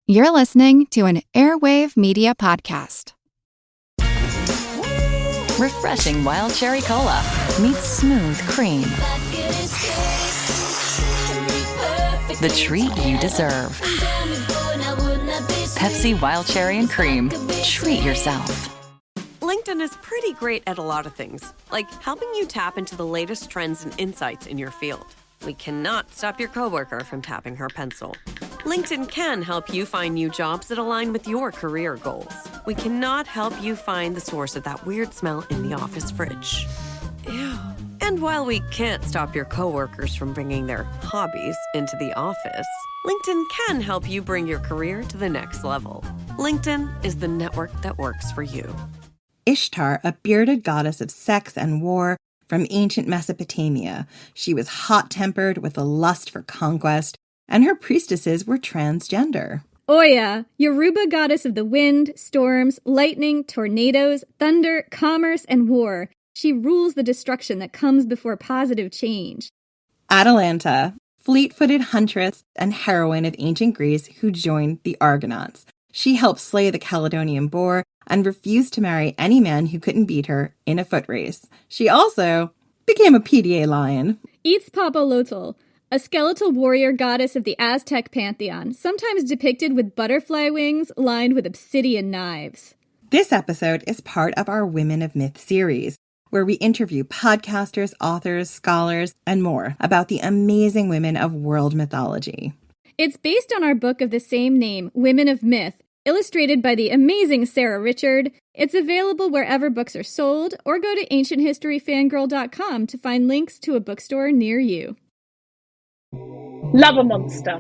You're listening to an Airwave Media Podcast. Refreshing wild cherry cola meets smooth cream. The treat you deserve. Pepsi Wild Cherry and Cream. Treat yourself. LinkedIn is pretty great at a lot of things, like helping you tap into the latest trends and insights in your field. We cannot stop your coworker from tapping her pencil. LinkedIn can help you find new jobs that align with your career goals. We cannot help you find the source of that weird smell in the office fridge. Ew. And while we can't stop your coworkers from bringing their hobbies into the office, LinkedIn can help you bring your career to the next level. LinkedIn is the network that works for you. Ishtar, a bearded goddess of sex and war from ancient Mesopotamia. She was hot-tempered with a lust for conquest, and her priestesses were transgender. Oya, Yoruba goddess of the wind, storms, lightning, tornadoes, thunder, commerce, and war. She rules the destruction that comes before positive change. Atalanta, fleet-footed huntress and heroine of ancient Greece who joined the Argonauts. She helped slay the Caledonian boar and refused to marry any man who couldn't beat her in a foot race. She also became a PDA lion. Itzpapalotl, a skeletal warrior goddess of the Aztec pantheon, sometimes depicted with butterfly wings lined with obsidian knives. This episode is part of our Women of Myth series, where we interview podcasters, authors, scholars, and more about the amazing women of world mythology. It's based on our book of the same name, Women of Myth, illustrated by the amazing Sarah Richard. It's available wherever books are sold, or go to ancienthistoryfangirl.com to find links to a bookstore near you. Love a monster.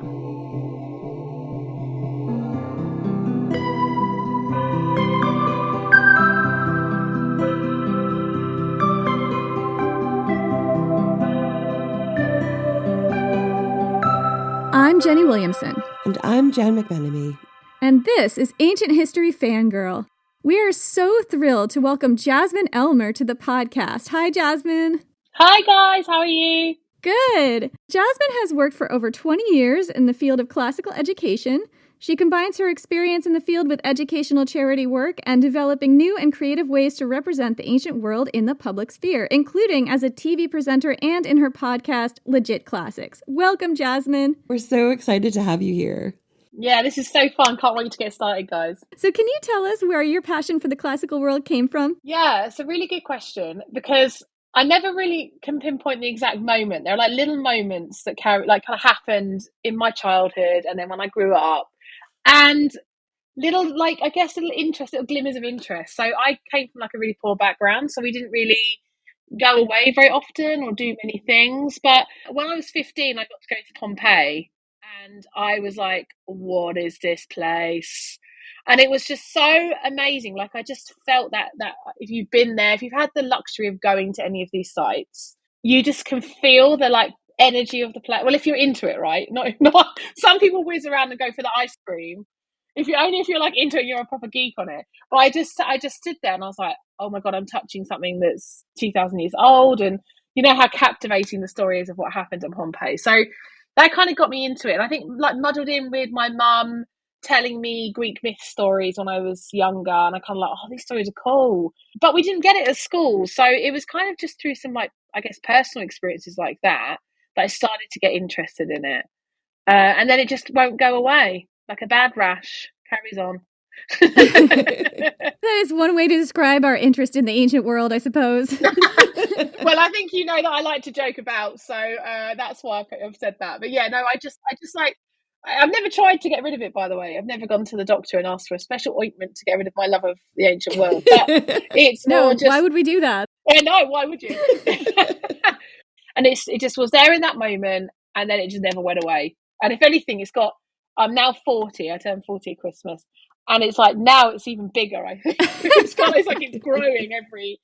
I'm Jenny Williamson. And I'm Jen McMenemy. And this is Ancient History Fangirl. We are so thrilled to welcome Jasmine Elmer to the podcast. Hi, Jasmine. Hi, guys. How are you? Good. Jasmine has worked for over 20 years in the field of classical education. She combines her experience in the field with educational charity work and developing new and creative ways to represent the ancient world in the public sphere, including as a TV presenter and in her podcast, Legit Classics. Welcome, Jasmine. We're so excited to have you here. Yeah, this is so fun. Can't wait to get started, guys. So can you tell us where your passion for the classical world came from? Yeah, it's a really good question because I never really can pinpoint the exact moment. There are like little moments that kind of happened in my childhood and then when I grew up. And little interest, little glimmers of interest. So I came from like a really poor background, so we didn't really go away very often or do many things. But when I was 15, I got to go to Pompeii. And I was like, what is this place? And it was just so amazing. Like, I just felt that if you've been there, if you've had the luxury of going to any of these sites, you just can feel the like energy of the place. Well, if you're into it, right? Not some people whiz around and go for the ice cream. If you're like into it, you're a proper geek on it. But I just stood there and I was like, oh my God, I'm touching something that's 2,000 years old. And you know how captivating the story is of what happened at Pompeii. So that kind of got me into it. And I think like muddled in with my mum telling me Greek myth stories when I was younger. And I kind of like, oh, these stories are cool. But we didn't get it at school. So it was kind of just through some like, I guess, personal experiences like that I started to get interested in it. And then it just won't go away. Like a bad rash, carries on. That is one way to describe our interest in the ancient world, I suppose. Well, I think you know that I like to joke about, so that's why I've said that. But yeah, no, I just like, I've never tried to get rid of it, by the way. I've never gone to the doctor and asked for a special ointment to get rid of my love of the ancient world. But it's no, more just... why would we do that? Yeah, no, why would you? And it just was there in that moment, and then it just never went away. And if anything, I'm now 40. I turned 40 at Christmas, and it's like now it's even bigger. I think it's like it's growing every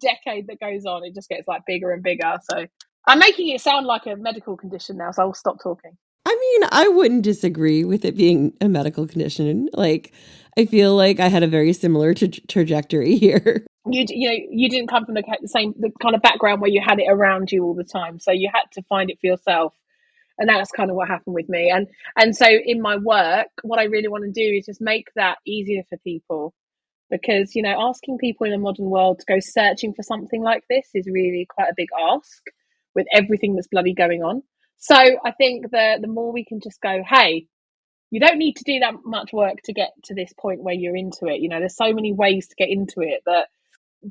decade that goes on. It just gets like bigger and bigger. So I'm making it sound like a medical condition now. So I'll stop talking. I mean, I wouldn't disagree with it being a medical condition. Like, I feel like I had a very similar trajectory here. You didn't come from the kind of background where you had it around you all the time, so you had to find it for yourself. And that's kind of what happened with me. And so in my work, what I really want to do is just make that easier for people, because, you know, asking people in a modern world to go searching for something like this is really quite a big ask with everything that's bloody going on. So I think the more we can just go, hey, you don't need to do that much work to get to this point where you're into it. You know, there's so many ways to get into it that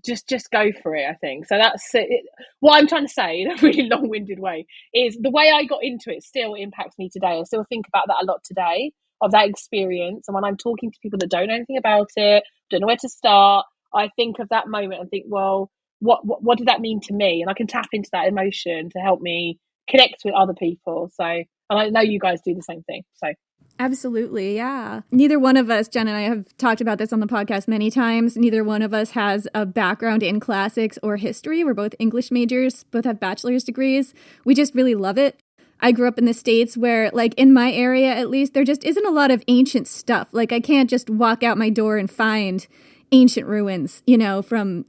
just go for it, I think. So that's it. What I'm trying to say in a really long-winded way is the way I got into it still impacts me today. I still think about that a lot today, of that experience. And when I'm talking to people that don't know anything about it, don't know where to start, I think of that moment and think, well, what did that mean to me? And I can tap into that emotion to help me connect with other people. So, and I know you guys do the same thing. So Absolutely, yeah. Neither one of us, Jen and I have talked about this on the podcast many times. Neither one of us has a background in classics or history. We're both English majors, both have bachelor's degrees. We just really love it. I grew up in the States where, like, in my area at least, there just isn't a lot of ancient stuff. Like, I can't just walk out my door and find ancient ruins, you know, from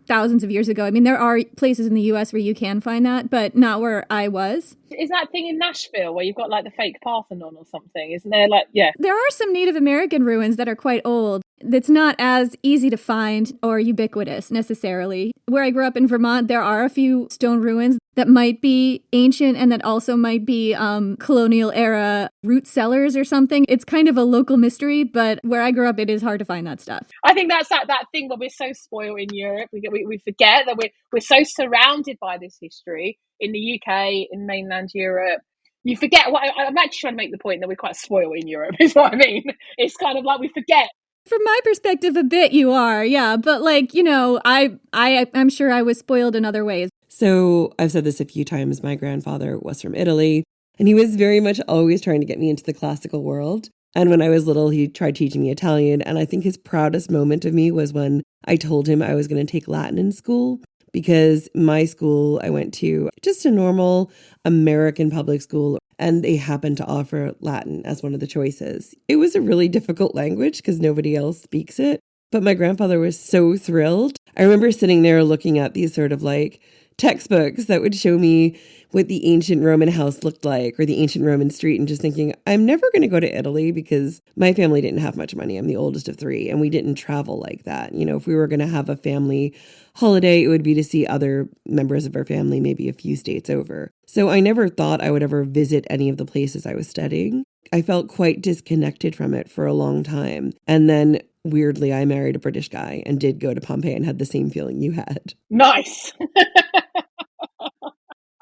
thousands of years ago. I mean, there are places in the US where you can find that, but not where I was. is that thing in Nashville where you've got like the fake Parthenon or something? Isn't there, like, yeah? There are some Native American ruins that are quite old. That's not as easy to find or ubiquitous necessarily. Where I grew up in Vermont, there are a few stone ruins that might be ancient and that also might be colonial era root cellars or something. It's kind of a local mystery, but where I grew up, it is hard to find that stuff. I think that's that thing where we're so spoiled in Europe. We forget that we're so surrounded by this history in the UK, in mainland Europe. You forget what I'm actually trying to make the point that we're quite spoiled in Europe, is what I mean. It's kind of like we forget. From my perspective, a bit you are, yeah. But like, you know, I'm sure I was spoiled in other ways. So I've said this a few times. My grandfather was from Italy, and he was very much always trying to get me into the classical world. And when I was little, he tried teaching me Italian. And I think his proudest moment of me was when I told him I was going to take Latin in school, because my school, I went to just a normal American public school, and they happened to offer Latin as one of the choices. It was a really difficult language because nobody else speaks it, but my grandfather was so thrilled. I remember sitting there looking at these sort of like textbooks that would show me what the ancient Roman house looked like or the ancient Roman street, and just thinking, I'm never going to go to Italy because my family didn't have much money. I'm the oldest of three, and we didn't travel like that. You know, if we were going to have a family holiday, it would be to see other members of our family, maybe a few states over. So I never thought I would ever visit any of the places I was studying. I felt quite disconnected from it for a long time. And then weirdly, I married a British guy and did go to Pompeii and had the same feeling you had. Nice.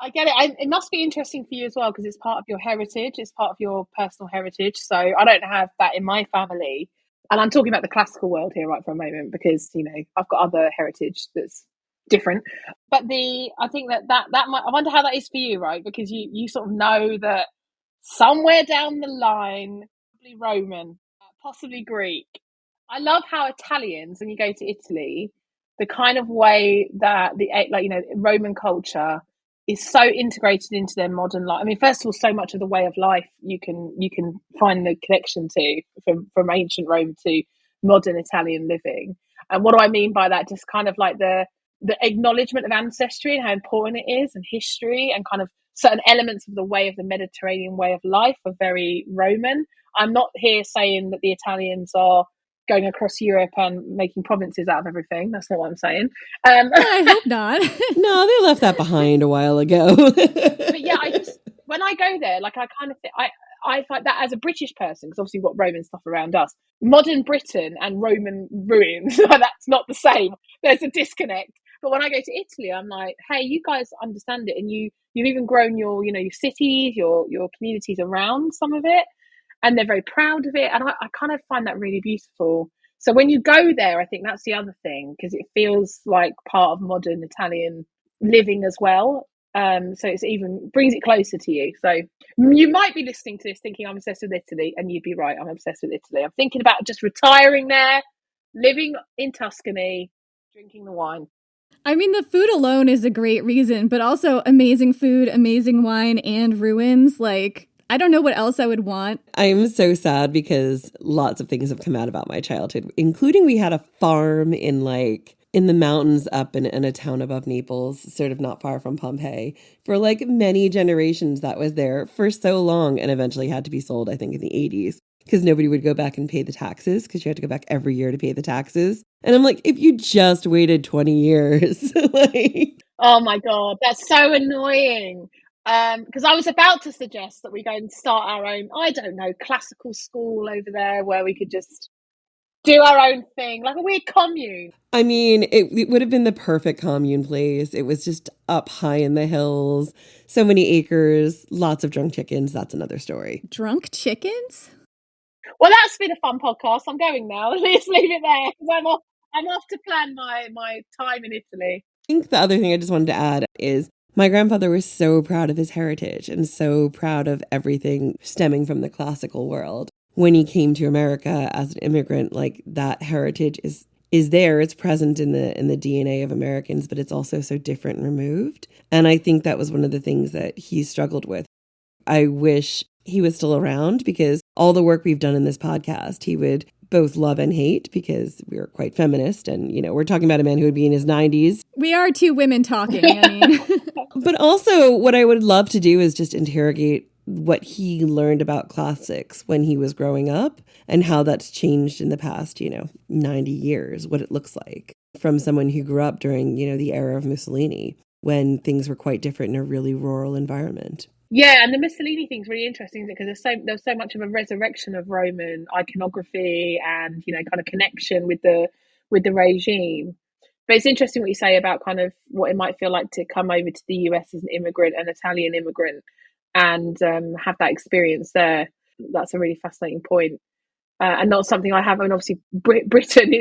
I get it. It must be interesting for you as well, because it's part of your heritage. It's part of your personal heritage. So I don't have that in my family. And I'm talking about the classical world here, right, for a moment, because, you know, I've got other heritage that's different. But I think that might, I wonder how that is for you, right? Because you sort of know that somewhere down the line, probably Roman, possibly Greek. I love how Italians, when you go to Italy, the kind of way that Roman culture is so integrated into their modern life. I mean, first of all, so much of the way of life you can find the connection to from ancient Rome to modern Italian living. And what do I mean by that? Just kind of like the acknowledgement of ancestry and how important it is, and history, and kind of certain elements of the way of the Mediterranean way of life are very Roman. I'm not here saying that the Italians are going across Europe and making provinces out of everything. That's not what I'm saying. I hope not. No, they left that behind a while ago. But yeah, when I go there, like, I kind of think, I find that as a British person, because obviously we've got Roman stuff around us, modern Britain and Roman ruins, that's not the same. There's a disconnect. But when I go to Italy, I'm like, hey, you guys understand it, and you've even grown your cities, your communities around some of it, and they're very proud of it. And I kind of find that really beautiful. So when you go there, I think that's the other thing, because it feels like part of modern Italian living as well. So it's even brings it closer to you. So you might be listening to this thinking I'm obsessed with Italy, and you'd be right. I'm obsessed with Italy. I'm thinking about just retiring there, living in Tuscany, drinking the wine. I mean, the food alone is a great reason, but also amazing food, amazing wine, and ruins. Like, I don't know what else I would want. I'm so sad because lots of things have come out about my childhood, including we had a farm in like in the mountains up in a town above Naples, sort of not far from Pompeii. For like many generations, that was there for so long and eventually had to be sold, I think, in the 80s. Because nobody would go back and pay the taxes because you had to go back every year to pay the taxes. And I'm like, if you just waited 20 years, like... Oh my God, that's so annoying. Because I was about to suggest that we go and start our own, I don't know, classical school over there where we could just do our own thing, like a weird commune. I mean, it would have been the perfect commune place. It was just up high in the hills, so many acres, lots of drunk chickens. That's another story. Drunk chickens? Well, that's been a fun podcast. I'm going now. Let's leave it there because I'm off to plan my time in Italy. I think the other thing I just wanted to add is my grandfather was so proud of his heritage and so proud of everything stemming from the classical world. When he came to America as an immigrant, like that heritage is there. It's present in the DNA of Americans, but it's also so different and removed. And I think that was one of the things that he struggled with. I wish he was still around because all the work we've done in this podcast, he would both love and hate because we are quite feminist. And, you know, we're talking about a man who would be in his 90s. We are two women talking, I mean. But also what I would love to do is just interrogate what he learned about classics when he was growing up and how that's changed in the past, 90 years, what it looks like from someone who grew up during, the era of Mussolini when things were quite different in a really rural environment. Yeah, and the Mussolini thing's really interesting because there's so much of a resurrection of Roman iconography and kind of connection with the regime. But it's interesting what you say about kind of what it might feel like to come over to the US as an immigrant, an Italian immigrant, and have that experience there. That's a really fascinating point. And not something I have. And obviously, Britain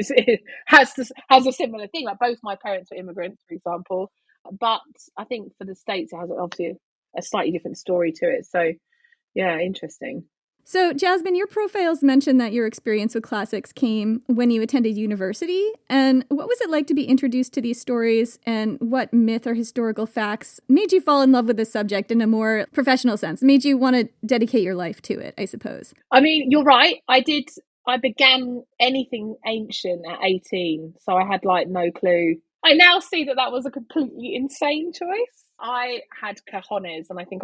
has a similar thing. Like both my parents were immigrants, for example. But I think for the States, it has obviously a slightly different story to it. So, yeah, interesting. So, Jasmine, your profiles mentioned that your experience with classics came when you attended university. And what was it like to be introduced to these stories, and what myth or historical facts made you fall in love with the subject in a more professional sense, made you want to dedicate your life to it, I suppose? I mean, you're right. I began anything ancient at 18. So I had like no clue. I now see that was a completely insane choice. I had cojones, and I think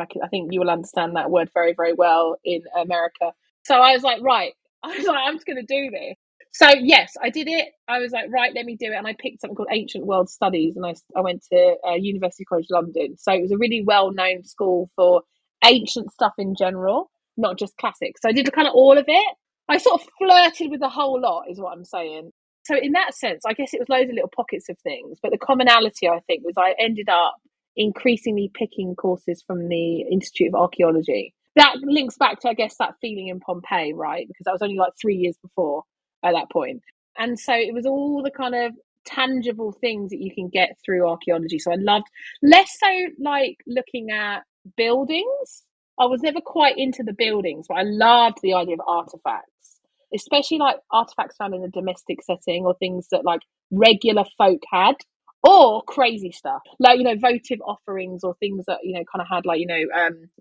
you will understand that word very, very well in America. So I was like, right. I was like, I'm just going to do this. So yes, I did it. I was like, right, let me do it. And I picked something called Ancient World Studies, and I went to University College London. So it was a really well-known school for ancient stuff in general, not just classics. So I did kind of all of it. I sort of flirted with the whole lot, is what I'm saying. So in that sense, I guess it was loads of little pockets of things. But the commonality, I think, was I ended up increasingly picking courses from the Institute of Archaeology. That links back to, I guess, that feeling in Pompeii, right? Because that was only like 3 years before at that point. And so it was all the kind of tangible things that you can get through archaeology. So I loved, less so like looking at buildings. I was never quite into the buildings, but I loved the idea of artifacts, especially like artifacts found in a domestic setting or things that like regular folk had. Or crazy stuff like, votive offerings or things that, kind of had like,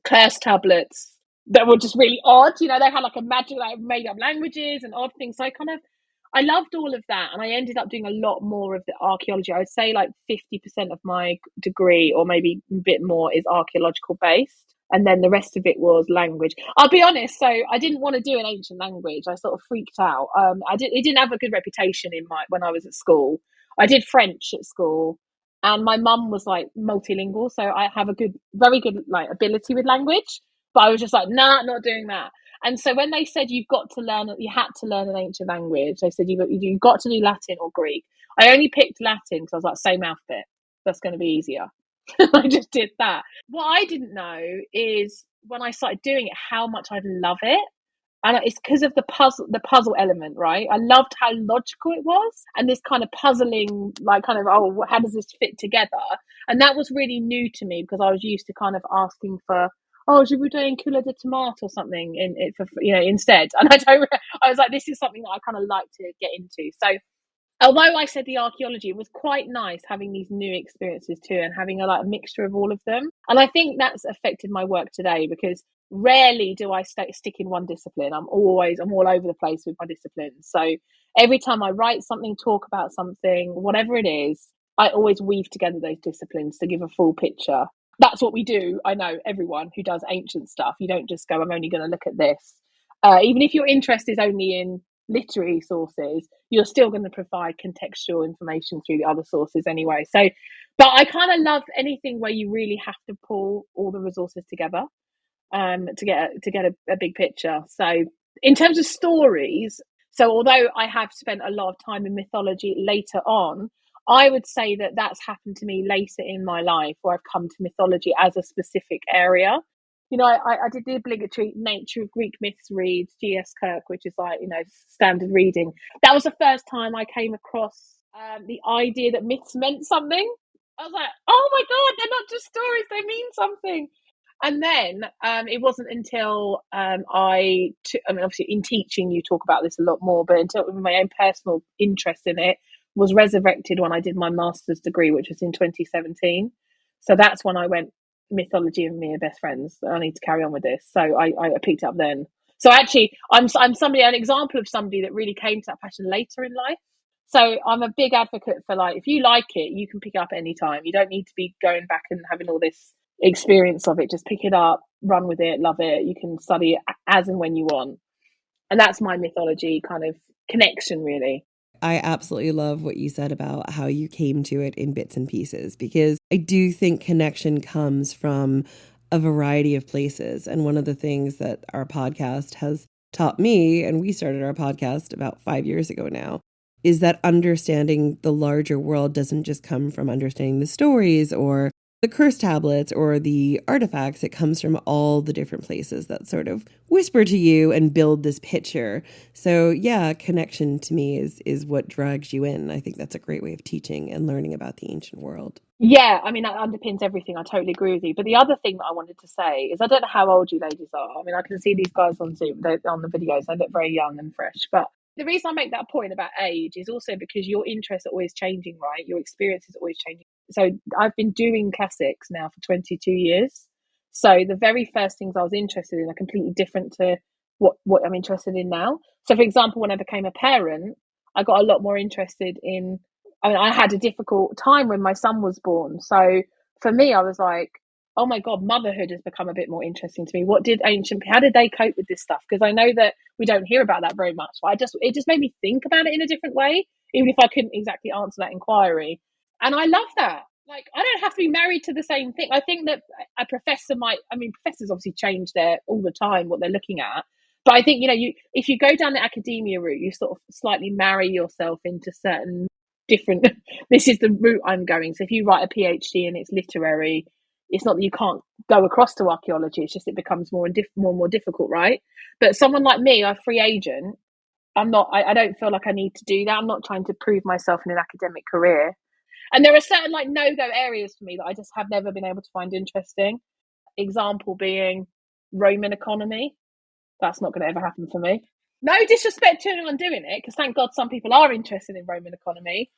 curse tablets that were just really odd. They had like a magic, like made up languages and odd things. So I loved all of that. And I ended up doing a lot more of the archaeology. I would say like 50% of my degree, or maybe a bit more, is archaeological based. And then the rest of it was language. I'll be honest. So I didn't want to do an ancient language. I sort of freaked out. It didn't have a good reputation when I was at school. I did French at school, and my mum was like multilingual, so I have very good like ability with language. But I was just like, nah, not doing that. And so when they said you had to learn an ancient language, they said you got to do Latin or Greek. I only picked Latin because I was like, same alphabet, that's going to be easier. I just did that. What I didn't know is when I started doing it, how much I'd love it. And it's because of the puzzle element, right? I loved how logical it was, and this kind of puzzling, like kind of, how does this fit together? And that was really new to me because I was used to kind of asking for, je voudrais un culo de tomate or something instead. And I was like, this is something that I kind of like to get into. So although I said the archaeology, it was quite nice having these new experiences too, and having a mixture of all of them. And I think that's affected my work today because rarely do I stick in one discipline. I'm all over the place with my disciplines. So every time I write something, talk about something, whatever it is, I always weave together those disciplines to give a full picture. That's what we do. I know everyone who does ancient stuff. You don't just go, I'm only going to look at this. Even if your interest is only in literary sources, you're still going to provide contextual information through the other sources anyway. So, but I kind of love anything where you really have to pull all the resources together to get a big picture. So in terms of stories, so although I have spent a lot of time in mythology later on, I would say that that's happened to me later in my life, where I've come to mythology as a specific area. You know, I did the obligatory Nature of Greek Myths read, G.S. Kirk, which is like, you know, standard reading. That was the first time I came across the idea that myths meant something. I was like, oh my God, they're not just stories, they mean something. And then it wasn't until I mean, obviously in teaching you talk about this a lot more, but until my own personal interest in it was resurrected when I did my master's degree, which was in 2017. So that's when I went, mythology and me are best friends. I need to carry on with this. So I picked up then. So actually, I'm somebody, an example of somebody that really came to that passion later in life. So I'm a big advocate for, like, if you like it, you can pick it up any time. You don't need to be going back and having all this experience of it. Just pick it up, run with it, love it. You can study it as and when you want. And that's my mythology kind of connection, really. I absolutely love what you said about how you came to it in bits and pieces, because I do think connection comes from a variety of places. And one of the things that our podcast has taught me, and we started our podcast about 5 years ago now, is that understanding the larger world doesn't just come from understanding the stories or the curse tablets or the artifacts. It comes from all the different places that sort of whisper to you and build this picture. So yeah, connection to me is what drags you in. I think that's a great way of teaching and learning about the ancient world. Yeah, I mean, that underpins everything. I totally agree with you. But the other thing that I wanted to say is, I don't know how old you ladies are. I mean, I can see these guys on Zoom, on the videos. They look very young and fresh. But the reason I make that point about age is also because your interests are always changing, right? Your experience is always changing. So I've been doing classics now for 22 years. So the very first things I was interested in are completely different to what I'm interested in now. So, for example, when I became a parent, I got a lot more interested in, I mean, I had a difficult time when my son was born. So for me, I was like, oh my God, motherhood has become a bit more interesting to me. How did they cope with this stuff? Because I know that we don't hear about that very much. But it just made me think about it in a different way, even if I couldn't exactly answer that inquiry. And I love that. Like, I don't have to be married to the same thing. I think that professors obviously change all the time what they're looking at. But I think, if you go down the academia route, you sort of slightly marry yourself into certain different, this is the route I'm going. So if you write a PhD and it's literary, it's not that you can't go across to archaeology, it's just it becomes more and more difficult, right? But someone like me, a free agent, I don't feel like I need to do that. I'm not trying to prove myself in an academic career. And there are certain like no-go areas for me that I just have never been able to find interesting. Example being Roman economy. That's not going to ever happen for me. No disrespect to anyone doing it, because thank God some people are interested in Roman economy,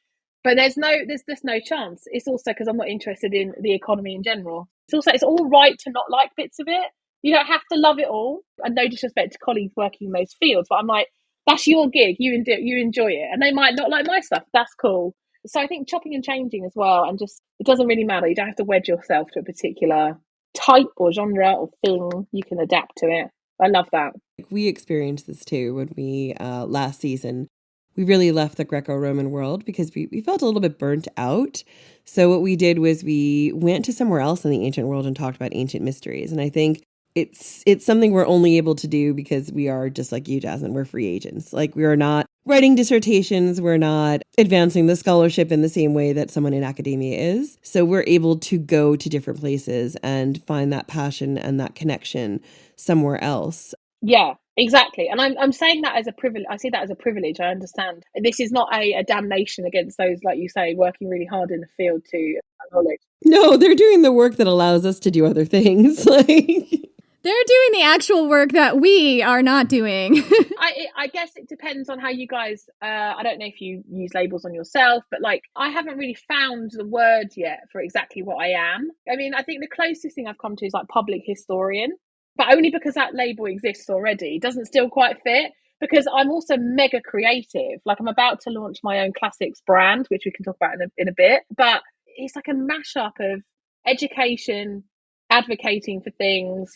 but there's just no chance. It's also because I'm not interested in the economy in general. It's all right to not like bits of it. You don't have to love it all. And no disrespect to colleagues working in those fields, but I'm like, that's your gig. You enjoy it, and they might not like my stuff. That's cool. So I think chopping and changing as well, and just, it doesn't really matter. You don't have to wed yourself to a particular type or genre or thing. You can adapt to it. I love that. We experienced this too when we, last season, we really left the Greco-Roman world because we felt a little bit burnt out. So what we did was we went to somewhere else in the ancient world and talked about ancient mysteries. And I think it's something we're only able to do because we are, just like you, Jasmine, we're free agents. Like, we are not writing dissertations. We're not advancing the scholarship in the same way that someone in academia is. So we're able to go to different places and find that passion and that connection somewhere else. Yeah, exactly. And I'm saying that as a privilege. I see that as a privilege. I understand. This is not a damnation against those, like you say, working really hard in the field to knowledge. No, they're doing the work that allows us to do other things. They're doing the actual work that we are not doing. I guess it depends on how you guys, I don't know if you use labels on yourself, but like, I haven't really found the word yet for exactly what I am. I mean, I think the closest thing I've come to is like public historian. but only because that label exists already. It doesn't still quite fit, because I'm also mega creative. Like, I'm about to launch my own classics brand, which we can talk about in a bit. But it's like a mashup of education, advocating for things,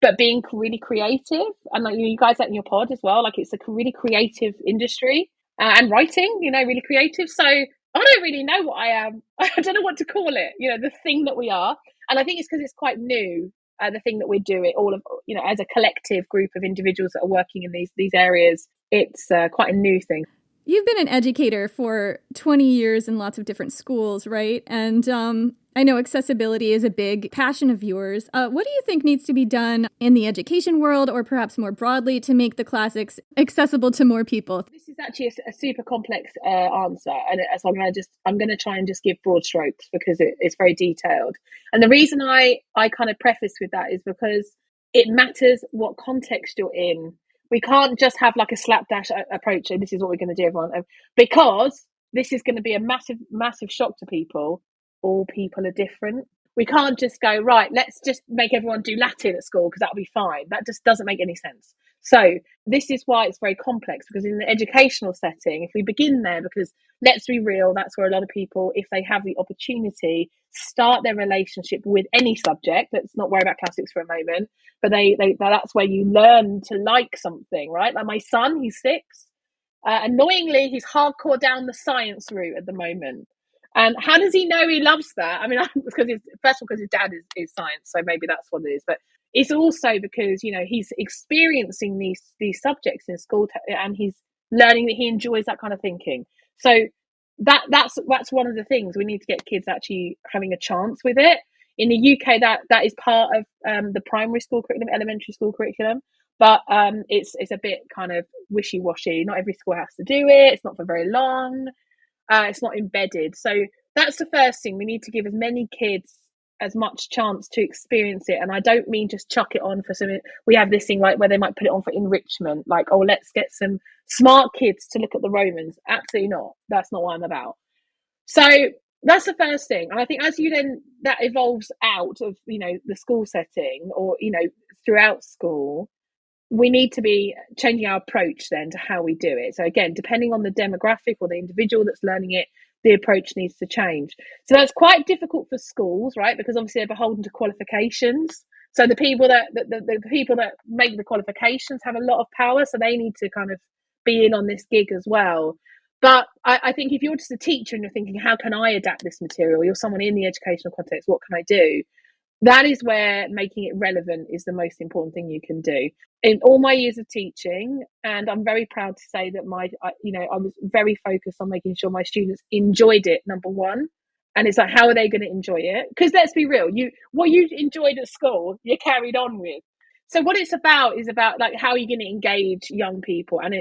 but being really creative. And like you guys out in your pod as well, like it's a really creative industry, and writing, really creative. So I don't really know what I am. I don't know what to call it, the thing that we are. And I think it's because it's quite new, the thing that we're doing, all of, as a collective group of individuals that are working in these areas. It's quite a new thing. You've been an educator for 20 years in lots of different schools, right? And I know accessibility is a big passion of yours. What do you think needs to be done in the education world, or perhaps more broadly, to make the classics accessible to more people? This is actually a super complex answer, and so I'm going to try and just give broad strokes, because it's very detailed. And the reason I kind of preface with that is because it matters what context you're in. We can't just have like a slapdash approach, and this is what we're going to do, everyone, because this is going to be a massive shock to people. All people are different. We can't just go, right, let's just make everyone do Latin at school because that'll be fine. That just doesn't make any sense. So this is why it's very complex, because in the educational setting, if we begin there, because let's be real, that's where a lot of people, if they have the opportunity, start their relationship with any subject. Let's not worry about classics for a moment, but that's where you learn to like something, right? Like my son, he's 6. Annoyingly, he's hardcore down the science route at the moment. And how does he know he loves that? I mean, because first of all, because his dad is science, so maybe that's what it is. But it's also because he's experiencing these subjects in school, and he's learning that he enjoys that kind of thinking. So that's one of the things we need to get kids actually having a chance with it. In the UK, that is part of the primary school curriculum, elementary school curriculum. But it's a bit kind of wishy-washy. Not every school has to do it. It's not for very long. It's not embedded. So that's the first thing. We need to give as many kids as much chance to experience it. And I don't mean just chuck it on for something. We have this thing like where they might put it on for enrichment, like, oh, let's get some smart kids to look at the Romans. Absolutely not. That's not what I'm about. So that's the first thing. And I think as that evolves out of, the school setting, or, throughout school, we need to be changing our approach then to how we do it. So again, depending on the demographic or the individual that's learning it, the approach needs to change. So that's quite difficult for schools, right? Because obviously they're beholden to qualifications. So the people that make the qualifications have a lot of power, so they need to kind of be in on this gig as well. But I think if you're just a teacher and you're thinking, how can I adapt this material? You're someone in the educational context, what can I do? That is where making it relevant is the most important thing you can do. In all my years of teaching, and I'm very proud to say that I was very focused on making sure my students enjoyed it, number one. And it's like, how are they going to enjoy it? Because let's be real, what you enjoyed at school, you carried on with. So what it's about is about like how you're going to engage young people, and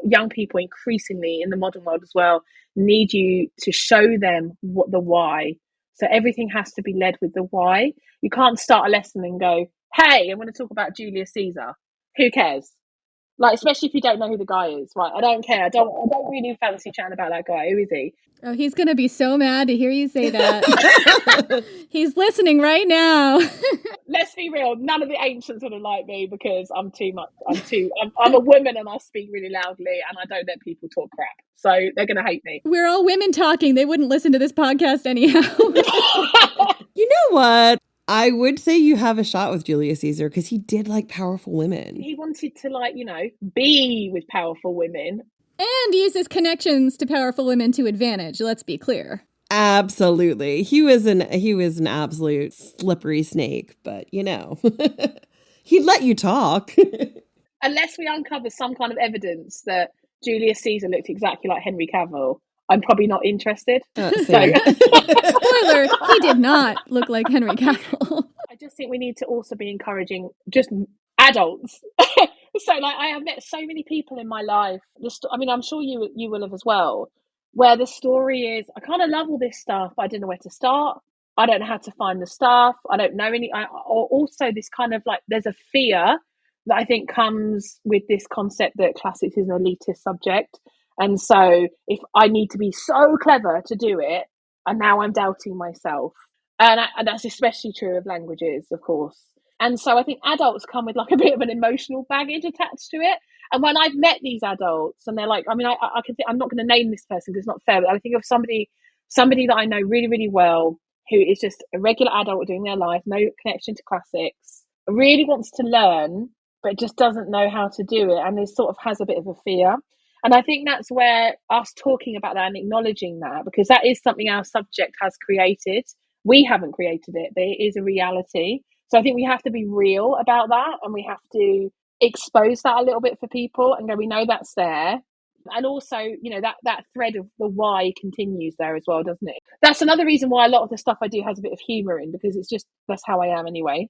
young people increasingly in the modern world as well need you to show them what the why. So everything has to be led with the why. You can't start a lesson and go, hey, I'm going to talk about Julius Caesar. Who cares? Like, especially if you don't know who the guy is, right? I don't care. I don't really fancy chatting about that guy. Who is he? Oh, he's going to be so mad to hear you say that. He's listening right now. Let's be real. None of the ancients would have liked me, because I'm too much. I'm a woman and I speak really loudly and I don't let people talk crap. So they're going to hate me. We're all women talking. They wouldn't listen to this podcast anyhow. You know what? I would say you have a shot with Julius Caesar, because he did like powerful women. He wanted to be with powerful women. And use his connections to powerful women to advantage, let's be clear. Absolutely. He was an absolute slippery snake, but he'd let you talk. Unless we uncover some kind of evidence that Julius Caesar looked exactly like Henry Cavill, I'm probably not interested. Spoiler, he did not look like Henry Cavill. I just think we need to also be encouraging just adults. So I have met so many people in my life. I'm sure you will have as well, where the story is, I kind of love all this stuff, but I don't know where to start. I don't know how to find the stuff. I don't know or also this kind of like, there's a fear that I think comes with this concept that classics is an elitist subject. And so if I need to be so clever to do it, and now I'm doubting myself. And that's especially true of languages, of course. And so I think adults come with like a bit of an emotional baggage attached to it. And when I've met these adults and they're like, I mean, I can think, I'm not going to name this person because it's not fair, but I think of somebody that I know really, really well who is just a regular adult doing their life, no connection to classics, really wants to learn, but just doesn't know how to do it. And this sort of has a bit of a fear. And I think that's where us talking about that and acknowledging that, because that is something our subject has created. We haven't created it, but it is a reality. So I think we have to be real about that, and we have to expose that a little bit for people and go, we know that's there. And also, you know, that thread of the why continues there as well, doesn't it? That's another reason why a lot of the stuff I do has a bit of humor in, because it's just, that's how I am anyway.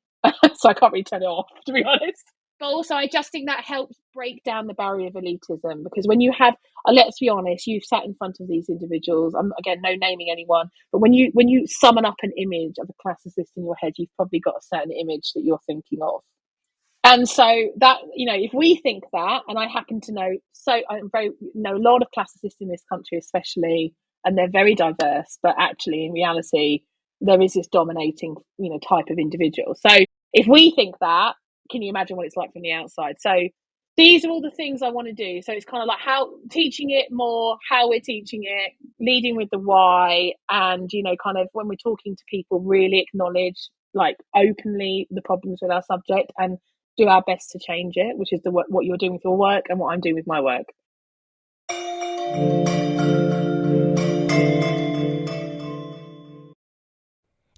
So I can't really turn it off, to be honest. But also, I just think that helps break down the barrier of elitism, because when you have, let's be honest, you've sat in front of these individuals. I'm again, no naming anyone, but when you summon up an image of a classicist in your head, you've probably got a certain image that you're thinking of. And so that, you know, if we think that, and I happen to know, know a lot of classicists in this country, especially, and they're very diverse, but actually in reality, there is this dominating, you know, type of individual. So if we think that, can you imagine what it's like from the outside? So these are all the things I want to do. So it's kind of like how teaching it more, how we're teaching it, leading with the why, and, you know, kind of when we're talking to people, really acknowledge like openly the problems with our subject and do our best to change it, which is what you're doing with your work and what I'm doing with my work.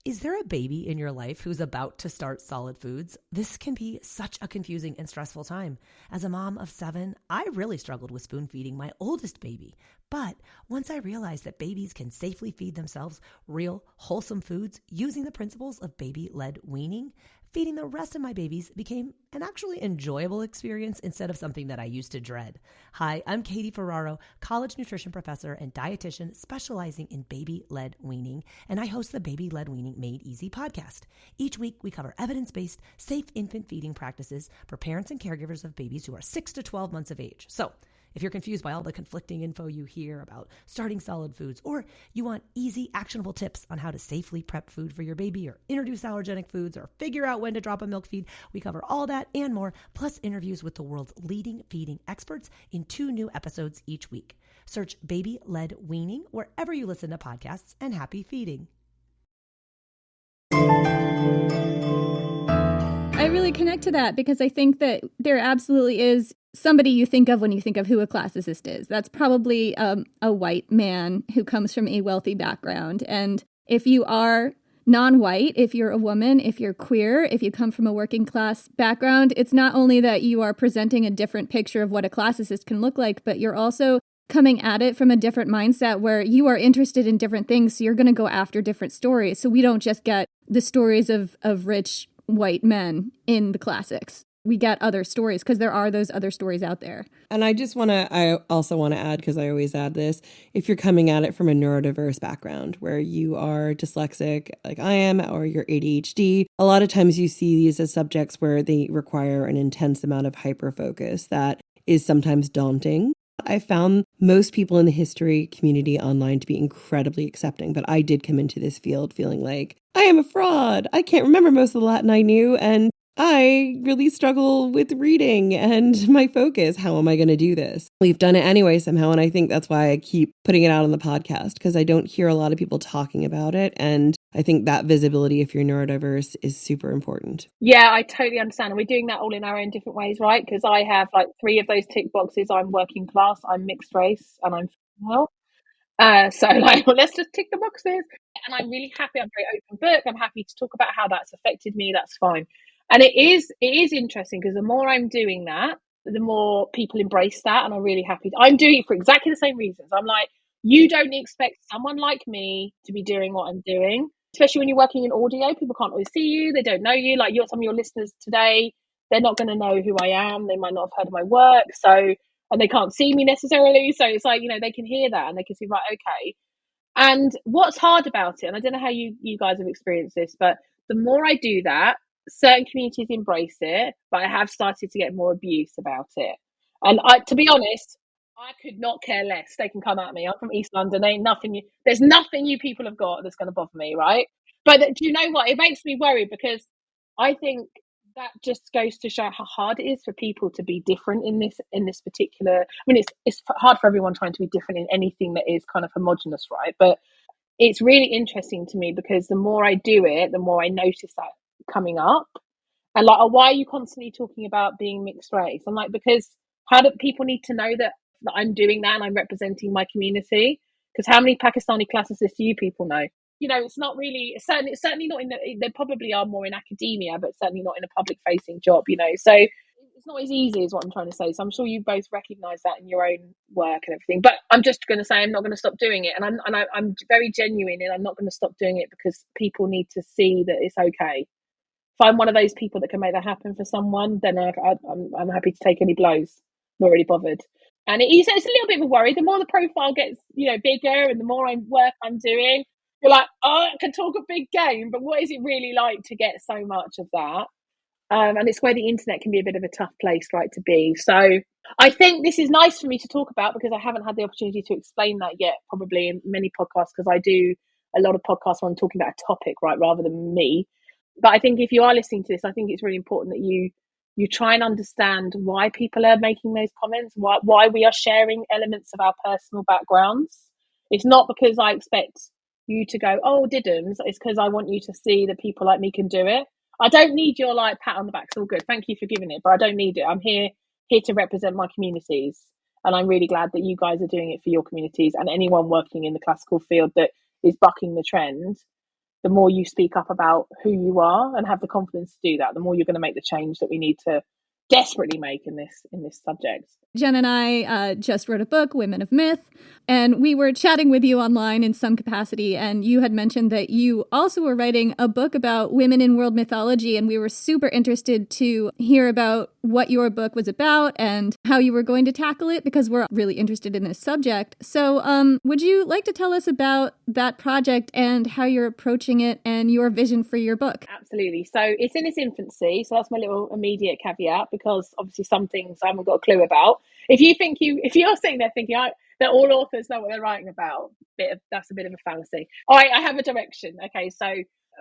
Is there a baby in your life who's about to start solid foods? This can be such a confusing and stressful time. As a mom of 7, I really struggled with spoon feeding my oldest baby. But once I realized that babies can safely feed themselves real, wholesome foods using the principles of baby-led weaning, feeding the rest of my babies became an actually enjoyable experience instead of something that I used to dread. Hi, I'm Katie Ferraro, college nutrition professor and dietitian specializing in baby-led weaning, and I host the Baby-Led Weaning Made Easy podcast. Each week, we cover evidence-based, safe infant feeding practices for parents and caregivers of babies who are 6 to 12 months of age. So, if you're confused by all the conflicting info you hear about starting solid foods, or you want easy, actionable tips on how to safely prep food for your baby, or introduce allergenic foods, or figure out when to drop a milk feed, we cover all that and more, plus interviews with the world's leading feeding experts in 2 new episodes each week. Search Baby-Led Weaning wherever you listen to podcasts, and happy feeding. I really connect to that because I think that there absolutely is somebody you think of when you think of who a classicist is. That's probably a white man who comes from a wealthy background. And if you are non-white, if you're a woman, if you're queer, if you come from a working class background, it's not only that you are presenting a different picture of what a classicist can look like, but you're also coming at it from a different mindset where you are interested in different things. So you're going to go after different stories. So we don't just get the stories of rich white men in the classics. We get other stories because there are those other stories out there. And I also want to add, because I always add this, if you're coming at it from a neurodiverse background where you are dyslexic like I am, or you're ADHD, a lot of times you see these as subjects where they require an intense amount of hyperfocus that is sometimes daunting. I found most people in the history community online to be incredibly accepting, but I did come into this field feeling like I am a fraud. I can't remember most of the Latin I knew, and I really struggle with reading and my focus. How am I going to do this? We've done it anyway somehow, and I think that's why I keep putting it out on the podcast, because I don't hear a lot of people talking about it, and I think that visibility, if you're neurodiverse, is super important. Yeah, I totally understand. And we're doing that all in our own different ways, right? Because I have like 3 of those tick boxes. I'm working class, I'm mixed race, and I'm female. So like, well, let's just tick the boxes. And I'm really happy. I'm very open book. I'm happy to talk about how that's affected me. That's fine. And it is interesting because the more I'm doing that, the more people embrace that. And I'm really happy. I'm doing it for exactly the same reasons. I'm like, you don't expect someone like me to be doing what I'm doing, especially when you're working in audio. People can't always see you. They don't know you. Like some of your listeners today, they're not going to know who I am. They might not have heard of my work. So, and they can't see me necessarily. So it's like, you know, they can hear that and they can see, right, okay. And what's hard about it, and I don't know how you guys have experienced this, but the more I do that, certain communities embrace it, but I have started to get more abuse about it. And to be honest, I could not care less. They can come at me. I'm from East London. There's nothing you people have got that's going to bother me, right? But do you know what? It makes me worry because I think that just goes to show how hard it is for people to be different in this particular. I mean, it's hard for everyone trying to be different in anything that is kind of homogenous, right? But it's really interesting to me because the more I do it, the more I notice that coming up. And like, oh, why are you constantly talking about being mixed race? I'm like, because how do people need to know that I'm doing that and I'm representing my community? Because how many Pakistani classicists do you people know? You know, it's not really, it's certainly not in there probably are more in academia, but certainly not in a public facing job, you know. So it's not as easy as what I'm trying to say. So I'm sure you both recognise that in your own work and everything. But I'm just going to say I'm not going to stop doing it, and I'm very genuine, and I'm not going to stop doing it because people need to see that it's okay. If I'm one of those people that can make that happen for someone, then I'm happy to take any blows. Not really bothered. And it's a little bit of a worry. The more the profile gets, you know, bigger, and the more work I'm doing, you're like, oh, I can talk a big game, but what is it really like to get so much of that? And it's where the internet can be a bit of a tough place, right, to be. So I think this is nice for me to talk about because I haven't had the opportunity to explain that yet, probably in many podcasts, because I do a lot of podcasts where I'm talking about a topic, right, rather than me. But I think if you are listening to this, I think it's really important that you try and understand why people are making those comments, why we are sharing elements of our personal backgrounds. It's not because I expect you to go, oh, didn't. It's because I want you to see that people like me can do it. I don't need your like pat on the back. It's all good. Thank you for giving it, but I don't need it. I'm here to represent my communities, and I'm really glad that you guys are doing it for your communities and anyone working in the classical field that is bucking the trend. The more you speak up about who you are and have the confidence to do that, the more you're going to make the change that we need to desperately make in this subject. Jen and I just wrote a book, Women of Myth, and we were chatting with you online in some capacity, and you had mentioned that you also were writing a book about women in world mythology, and we were super interested to hear about what your book was about and how you were going to tackle it, because we're really interested in this subject. So would you like to tell us about that project and how you're approaching it and your vision for your book? Absolutely. So it's in its infancy, so that's my little immediate caveat, because obviously some things I haven't got a clue about. If you're sitting there thinking that all authors know what they're writing about, that's a bit of a fallacy. All right, I have a direction. Okay, so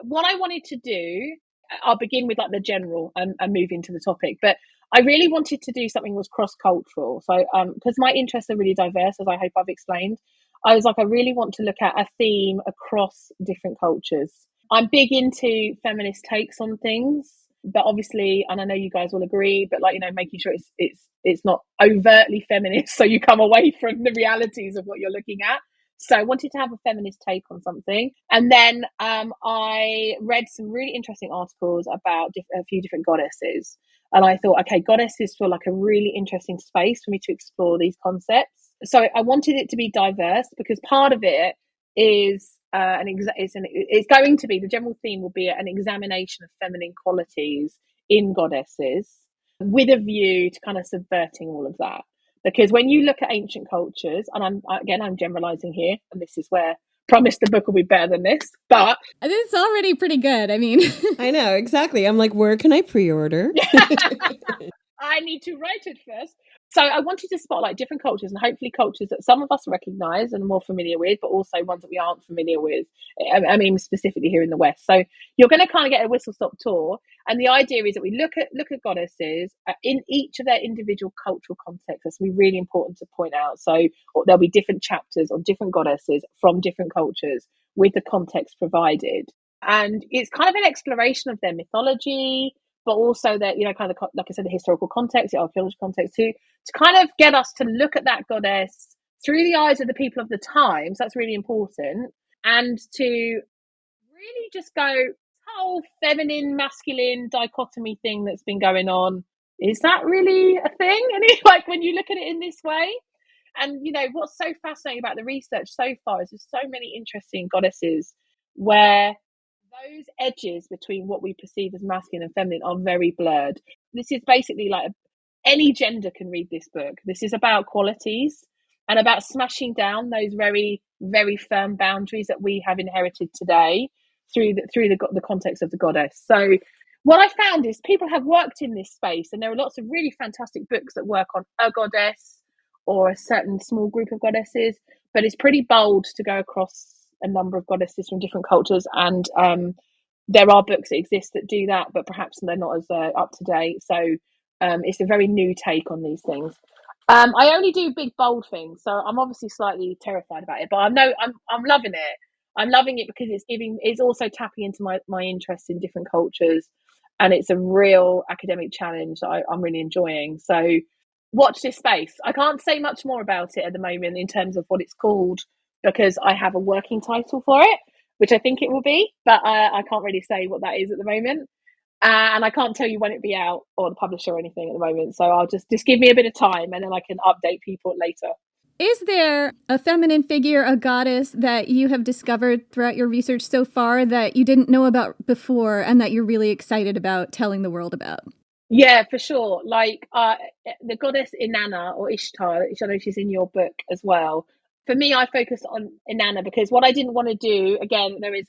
what I wanted to do, I'll begin with like the general and move into the topic, but I really wanted to do something that was cross-cultural. So because my interests are really diverse, as I hope I've explained, I was like, I really want to look at a theme across different cultures. I'm big into feminist takes on things, but obviously, and I know you guys will agree, but like, you know, making sure it's not overtly feminist, so you come away from the realities of what you're looking at. So I wanted to have a feminist take on something. And then I read some really interesting articles about a few different goddesses. And I thought, okay, goddesses feel like a really interesting space for me to explore these concepts. So I wanted it to be diverse because part of it is it's going to be, the general theme will be an examination of feminine qualities in goddesses with a view to kind of subverting all of that. Because when you look at ancient cultures, and I'm generalizing here, and this is where I promise the book will be better than this, but it's already pretty good. I mean, I know, exactly. I'm like, where can I pre-order? I need to write it first. So I wanted to spotlight different cultures, and hopefully cultures that some of us recognize and are more familiar with, but also ones that we aren't familiar with. I mean, specifically here in the West. So you're going to kind of get a whistle-stop tour. And the idea is that we look at goddesses in each of their individual cultural contexts. That's really important to point out. So there'll be different chapters on different goddesses from different cultures with the context provided. And it's kind of an exploration of their mythology, but also that, you know, kind of, like I said, the historical context, the archaeological context too, to kind of get us to look at that goddess through the eyes of the people of the time. So that's really important. And to really just go, whole feminine, masculine dichotomy thing that's been going on, is that really a thing? And it's like, when you look at it in this way, and, you know, what's so fascinating about the research so far is there's so many interesting goddesses where those edges between what we perceive as masculine and feminine are very blurred. This is basically like any gender can read this book. This is about qualities and about smashing down those very, very firm boundaries that we have inherited today through the context of the goddess. So what I found is people have worked in this space, and there are lots of really fantastic books that work on a goddess or a certain small group of goddesses, but it's pretty bold to go across a number of goddesses from different cultures and There are books that exist that do that, but perhaps they're not as up to date. So it's a very new take on these things. I only do big bold things, so I'm obviously slightly terrified about it, but I'm loving it. I'm loving it because it's also tapping into my interest in different cultures, and it's a real academic challenge that I'm really enjoying. So watch this space. I can't say much more about it at the moment in terms of what it's called because I have a working title for it, which I think it will be, but I can't really say what that is at the moment. And I can't tell you when it'll be out or the publisher or anything at the moment. So I'll just give me a bit of time and then I can update people later. Is there a feminine figure, a goddess that you have discovered throughout your research so far that you didn't know about before and that you're really excited about telling the world about? Yeah, for sure. Like the goddess Inanna or Ishtar, which I know she's in your book as well. For me, I focus on Inanna because what I didn't want to do, again, there is,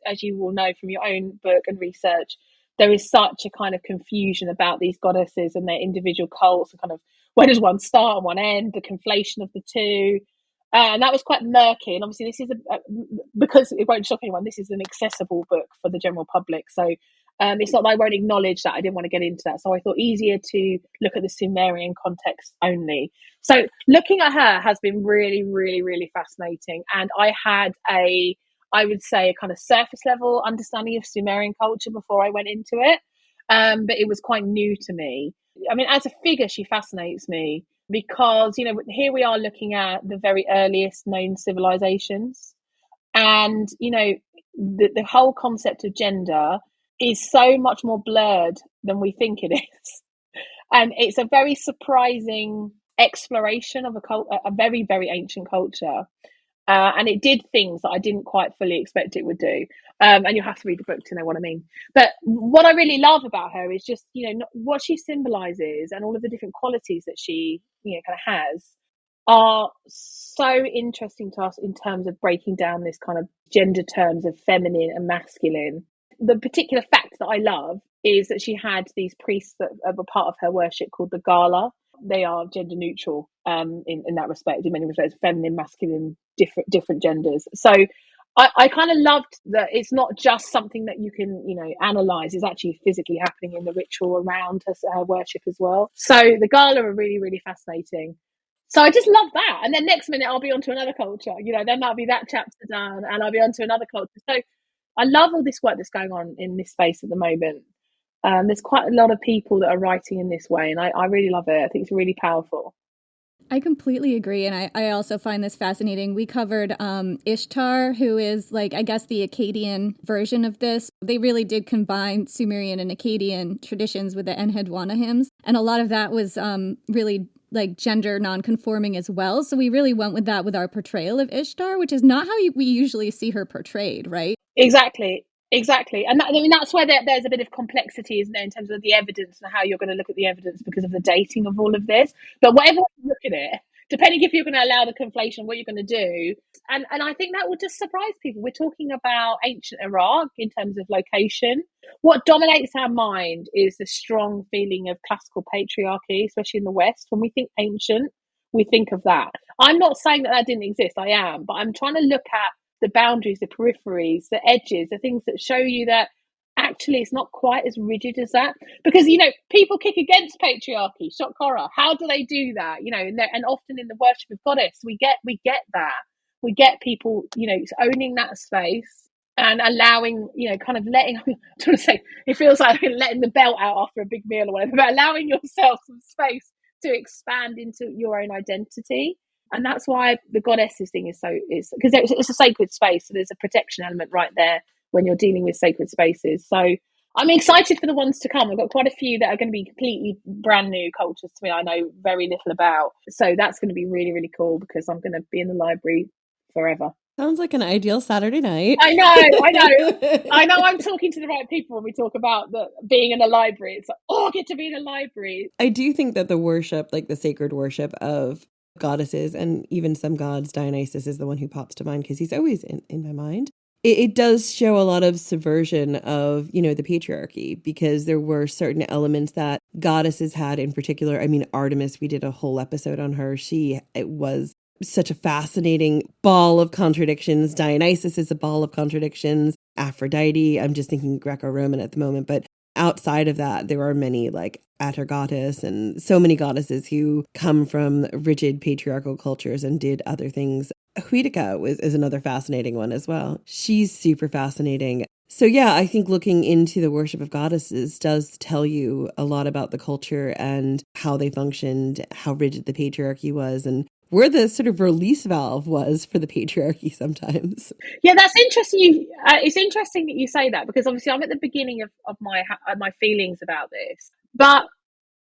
as you will know from your own book and research, there is such a kind of confusion about these goddesses and their individual cults and kind of where does one start and one end, the conflation of the two. And that was quite murky. And obviously, this is because it won't shock anyone. This is an accessible book for the general public. So it's not that I won't acknowledge that. I didn't want to get into that. So I thought easier to look at the Sumerian context only. So looking at her has been really, really, really fascinating. And I had I would say, a kind of surface level understanding of Sumerian culture before I went into it. But it was quite new to me. I mean, as a figure, she fascinates me because, here we are looking at the very earliest known civilizations. And, the whole concept of gender is so much more blurred than we think it is. And it's a very surprising exploration of a very, very ancient culture. And it did things that I didn't quite fully expect it would do. And you'll have to read the book to know what I mean. But what I really love about her is just, what she symbolizes and all of the different qualities that she, kind of has are so interesting to us in terms of breaking down this kind of gender terms of feminine and masculine. The particular fact that I love is that she had these priests that were part of her worship called the Gala. They are gender neutral in that respect, in many respects, feminine, masculine, different genders. So I kind of loved that it's not just something that you can, analyze. It's actually physically happening in the ritual around her worship as well. So the Gala are really, really fascinating. So I just love that. And then next minute I'll be onto another culture. Then that'll be that chapter done and I'll be onto another culture. So I love all this work that's going on in this space at the moment. There's quite a lot of people that are writing in this way, and I really love it. I think it's really powerful. I completely agree, and I also find this fascinating. We covered Ishtar, who is, I guess the Akkadian version of this. They really did combine Sumerian and Akkadian traditions with the Enheduanna hymns, and a lot of that was really gender non-conforming as well. So we really went with that with our portrayal of Ishtar, which is not how we usually see her portrayed, right? Exactly. And that's where there's a bit of complexity, isn't there, in terms of the evidence and how you're going to look at the evidence because of the dating of all of this. But whatever you look at it, depending if you're going to allow the conflation, what you're going to do. And I think that would just surprise people. We're talking about ancient Iraq in terms of location. What dominates our mind is the strong feeling of classical patriarchy, especially in the West. When we think ancient, we think of that. I'm not saying that didn't exist. I am. But I'm trying to look at the boundaries, the peripheries, the edges, the things that show you that actually it's not quite as rigid as that. Because, people kick against patriarchy, shock horror. How do they do that? And often in the worship of goddess, we get that. We get people, owning that space and allowing, kind of letting, I'm trying to say, it feels like letting the belt out after a big meal or whatever, but allowing yourself some space to expand into your own identity. And that's why the goddesses thing is because it's a sacred space. So there's a protection element right there when you're dealing with sacred spaces. So I'm excited for the ones to come. I've got quite a few that are going to be completely brand new cultures to me. I know very little about. So that's going to be really, really cool because I'm going to be in the library forever. Sounds like an ideal Saturday night. I know. I'm talking to the right people when we talk about being in a library. It's like, I get to be in a library. I do think that the worship, the sacred worship of goddesses and even some gods, Dionysus is the one who pops to mind because he's always in my mind. It does show a lot of subversion of, the patriarchy because there were certain elements that goddesses had in particular. I mean, Artemis, we did a whole episode on her. It was such a fascinating ball of contradictions. Dionysus is a ball of contradictions. Aphrodite. I'm just thinking Greco-Roman at the moment, but outside of that, there are many like Atargatis and so many goddesses who come from rigid patriarchal cultures and did other things. Huidica is another fascinating one as well. She's super fascinating. So yeah, I think looking into the worship of goddesses does tell you a lot about the culture and how they functioned, how rigid the patriarchy was, and where the sort of release valve was for the patriarchy sometimes. Yeah, that's interesting. It's interesting that you say that, because obviously I'm at the beginning of my feelings about this. But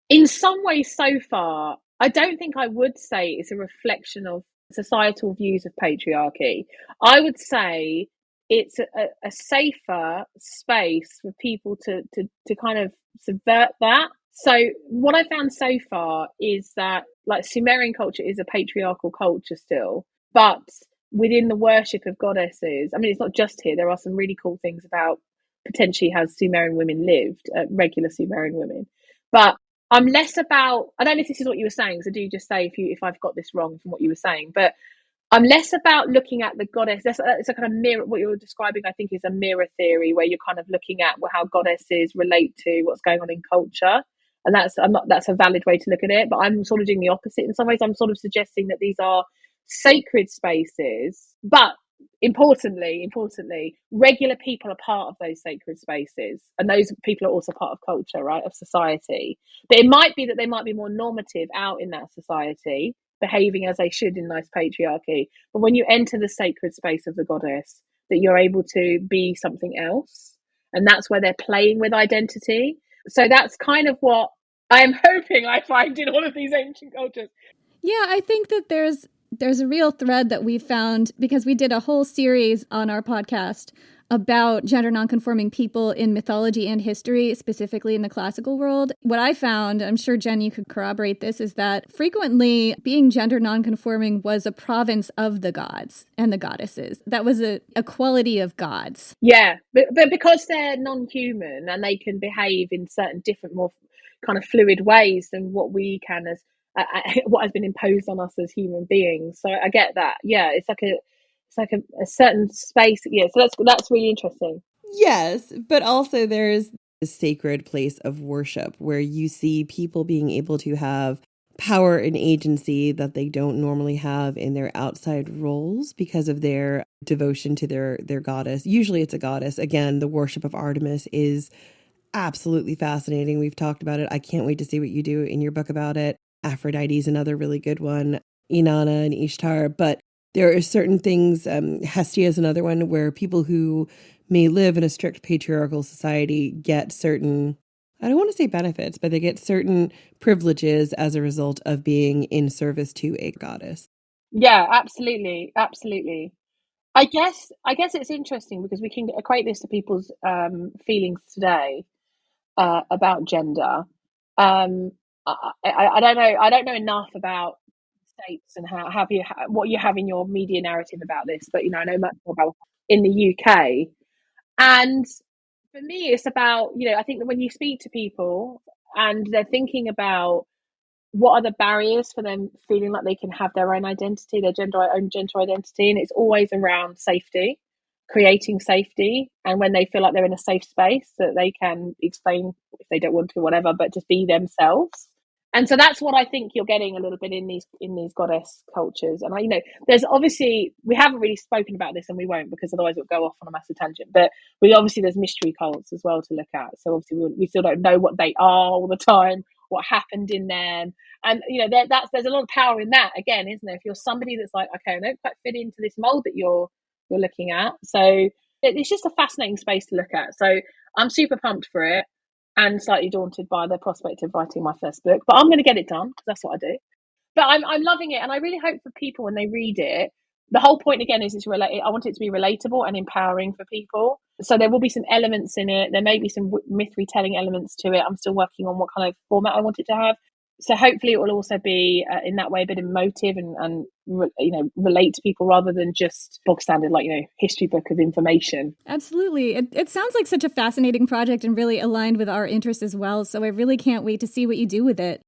in some ways so far, I don't think I would say it's a reflection of societal views of patriarchy. I would say it's a safer space for people to kind of subvert that. So what I found so far is that like Sumerian culture is a patriarchal culture still, but within the worship of goddesses, I mean, it's not just here. There are some really cool things about potentially how Sumerian women lived, regular Sumerian women. But I'm less about, I don't know if this is what you were saying, so do just say if I've got this wrong from what you were saying, but I'm less about looking at the goddess. It's a kind of mirror. What you're describing, I think, is a mirror theory where you're kind of looking at how goddesses relate to what's going on in culture, and that's a valid way to look at it. But I'm sort of doing the opposite in some ways. I'm sort of suggesting that these are sacred spaces, but importantly, regular people are part of those sacred spaces, and those people are also part of culture, right, of society. But it might be that they might be more normative out in that society, behaving as they should in nice patriarchy. But when you enter the sacred space of the goddess, that you're able to be something else. And that's where they're playing with identity. So that's kind of what I'm hoping I find in all of these ancient cultures. Yeah, I think that there's a real thread that we found because we did a whole series on our podcast about gender nonconforming people in mythology and history, specifically in the classical world. What I found, I'm sure, Jen, you could corroborate this, is that frequently being gender nonconforming was a province of the gods and the goddesses. That was a quality of gods. Yeah, but because they're non-human and they can behave in certain different, more kind of fluid ways than what we can as what has been imposed on us as human beings. So I get that. Yeah, it's like a certain space. Yeah, so that's really interesting. Yes, but also there's a sacred place of worship where you see people being able to have power and agency that they don't normally have in their outside roles because of their devotion to their goddess. Usually it's a goddess. Again, the worship of Artemis is absolutely fascinating. We've talked about it. I can't wait to see what you do in your book about it. Aphrodite is another really good one. Inanna and Ishtar. But there are certain things, Hestia is another one, where people who may live in a strict patriarchal society get certain, I don't want to say benefits, but they get certain privileges as a result of being in service to a goddess. Yeah, absolutely. I guess it's interesting because we can equate this to people's feelings today about gender. I don't know. I don't know enough about states and what you have in your media narrative about this, but I know much more about in the UK. And for me, it's about I think that when you speak to people and they're thinking about what are the barriers for them feeling like they can have their own identity, their own gender identity, and it's always around safety, creating safety, and when they feel like they're in a safe space that they can explain if they don't want to, whatever, but just be themselves. And so that's what I think you're getting a little bit in these goddess cultures. And there's obviously, we haven't really spoken about this, and we won't because otherwise it'll go off on a massive tangent. But there's mystery cults as well to look at. So obviously we still don't know what they are all the time, what happened in them, and there's a lot of power in that. Again, isn't there? If you're somebody that's like, okay, I don't quite fit into this mold that you're looking at, so it's just a fascinating space to look at. So I'm super pumped for it. And slightly daunted by the prospect of writing my first book, but I'm going to get it done because that's what I do. But I'm loving it, and I really hope for people when they read it. The whole point again is I want it to be relatable and empowering for people. So there will be some elements in it. There may be some myth retelling elements to it. I'm still working on what kind of format I want it to have. So hopefully it will also be in that way a bit emotive and relate to people rather than just bog standard history book of information. Absolutely. It sounds like such a fascinating project and really aligned with our interests as well. So I really can't wait to see what you do with it.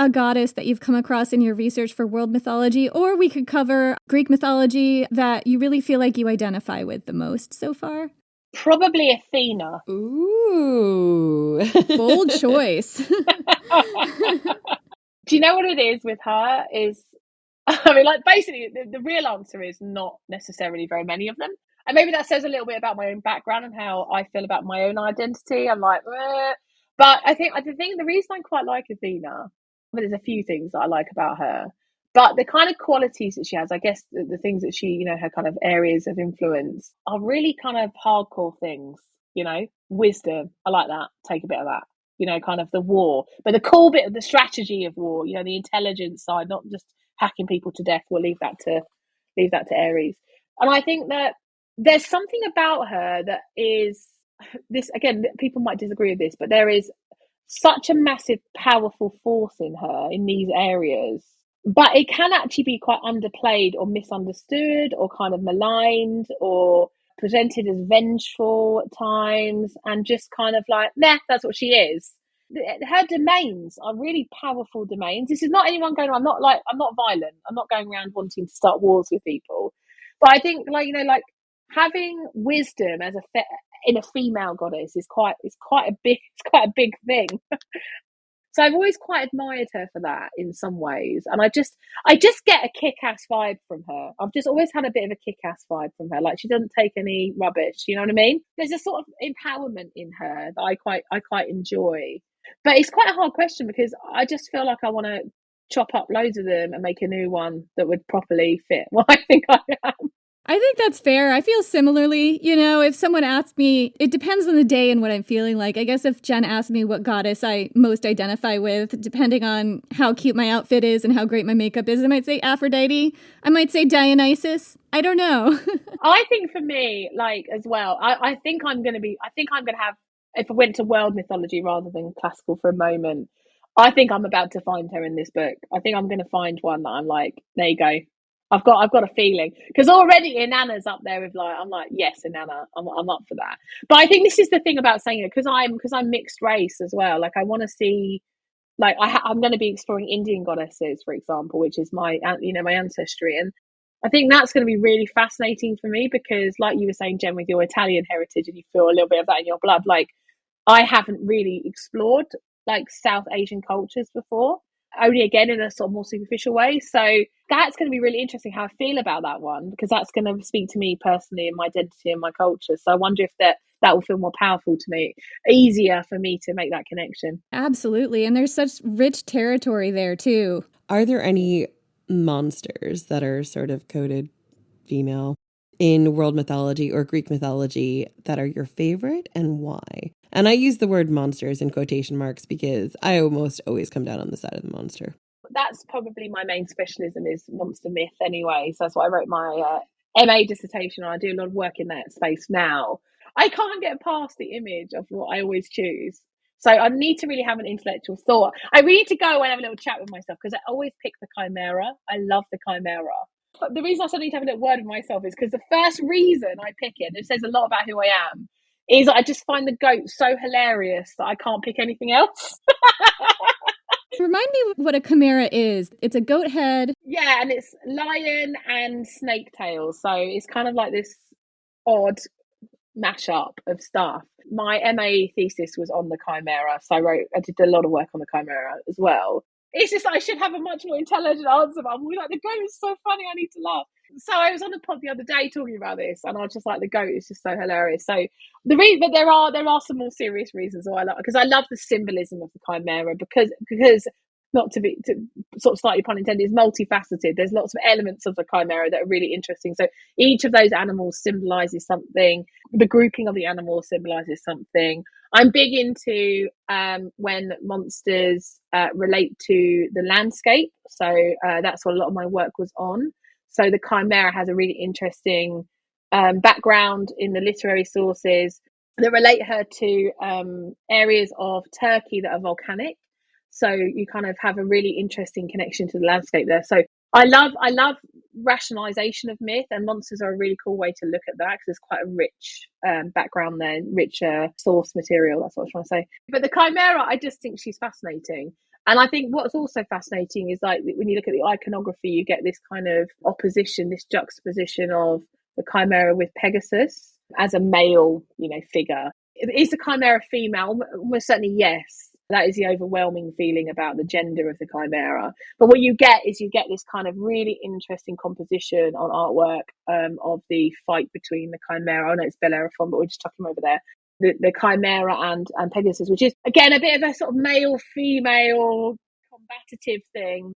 a goddess that you've come across in your research for world mythology, or we could cover Greek mythology that you really feel like you identify with the most so far. Probably Athena. Ooh. Bold choice. Do you know what it is with her? Is I mean, like, basically, the real answer is not necessarily very many of them. And maybe that says a little bit about my own background and how I feel about my own identity. I'm like, eh. But I think the reason I quite like Athena, well, there's a few things that I like about her, but the kind of qualities that she has, I guess the things that she, her kind of areas of influence are really kind of hardcore things, wisdom. I like that. Take a bit of that. Kind of the war, but the cool bit of the strategy of war, the intelligence side, not just hacking people to death. We'll leave that to Aries. And I think that there's something about her that is this, again, people might disagree with this, but there is such a massive, powerful force in her in these areas. But it can actually be quite underplayed or misunderstood or kind of maligned or presented as vengeful at times, and just kind of like, nah, that's what she is. Her domains are really powerful domains. This is not anyone going, I'm not violent. I'm not going around wanting to start wars with people. But I think, like having wisdom as in a female goddess is quite a big thing. So I've always quite admired her for that in some ways. And I just get a kick-ass vibe from her. I've just always had a bit of a kick-ass vibe from her. Like, she doesn't take any rubbish, you know what I mean? There's a sort of empowerment in her that I quite enjoy. But it's quite a hard question because I just feel like I want to chop up loads of them and make a new one that would properly fit what I think I am. I think that's fair. I feel similarly. If someone asked me, it depends on the day and what I'm feeling like. I guess if Jen asked me what goddess I most identify with, depending on how cute my outfit is and how great my makeup is, I might say Aphrodite. I might say Dionysus. I don't know. I think for me, like, as well, I think I'm going to have, if I went to world mythology rather than classical for a moment, I think I'm about to find her in this book. I think I'm going to find one that I'm like, there you go. I've got a feeling, because already Inanna's up there with, like, I'm like, yes, Inanna, I'm up for that. But I think this is the thing about saying it, because I'm mixed race as well. Like, I want to see, like, I'm going to be exploring Indian goddesses, for example, which is my my ancestry, and I think that's going to be really fascinating for me, because, like you were saying, Jen, with your Italian heritage, and you feel a little bit of that in your blood. Like, I haven't really explored, like, South Asian cultures before, only again in a sort of more superficial way. So that's going to be really interesting how I feel about that one, because that's going to speak to me personally and my identity and my culture. So I wonder if that will feel more powerful to me, easier for me to make that connection. Absolutely. And there's such rich territory there too. Are there any monsters that are sort of coded female in world mythology or Greek mythology that are your favorite, and why? And I use the word monsters in quotation marks because I almost always come down on the side of the monster. That's probably my main specialism, is monster myth anyway. So that's what I wrote my MA dissertation on. I do a lot of work in that space now. I can't get past the image of what I always choose. So I need to really have an intellectual thought. I really need to go and have a little chat with myself, because I always pick the chimera. I love the chimera. But the reason I suddenly need to have a little word with myself is because the first reason I pick it says a lot about who I am, is I just find the goat so hilarious that I can't pick anything else. Remind me what a chimera is. It's a goat head. Yeah, and it's lion and snake tails. So it's kind of like this odd mashup of stuff. My MA thesis was on the chimera, so I did a lot of work on the chimera as well. It's just, I should have a much more intelligent answer, but I'm like, the goat is so funny, I need to laugh. So I was on the pod the other day talking about this, and I was just like, the goat is just so hilarious. So but there are some more serious reasons why I love, because I love the symbolism of the chimera, because not to sort of slightly pun intended, is multifaceted. There's lots of elements of the chimera that are really interesting. So each of those animals symbolizes something. The grouping of the animals symbolizes something. I'm big into when monsters relate to the landscape. So that's what a lot of my work was on. So the chimera has a really interesting background in the literary sources that relate her to areas of Turkey that are volcanic. So you kind of have a really interesting connection to the landscape there. So I love rationalization of myth, and monsters are a really cool way to look at that, because there's quite a rich background there, rich source material. That's what I was trying to say. But the chimera, I just think she's fascinating. And I think what's also fascinating is like when you look at the iconography, you get this kind of opposition, this juxtaposition of the chimera with Pegasus as a male, figure. Is the chimera female? Almost certainly yes. That is the overwhelming feeling about the gender of the chimera. But what you get this kind of really interesting composition on artwork of the fight between the chimera. I know it's Bellerophon, but we're just talking over there. The chimera and Pegasus, which is again a bit of a sort of male-female combative thing.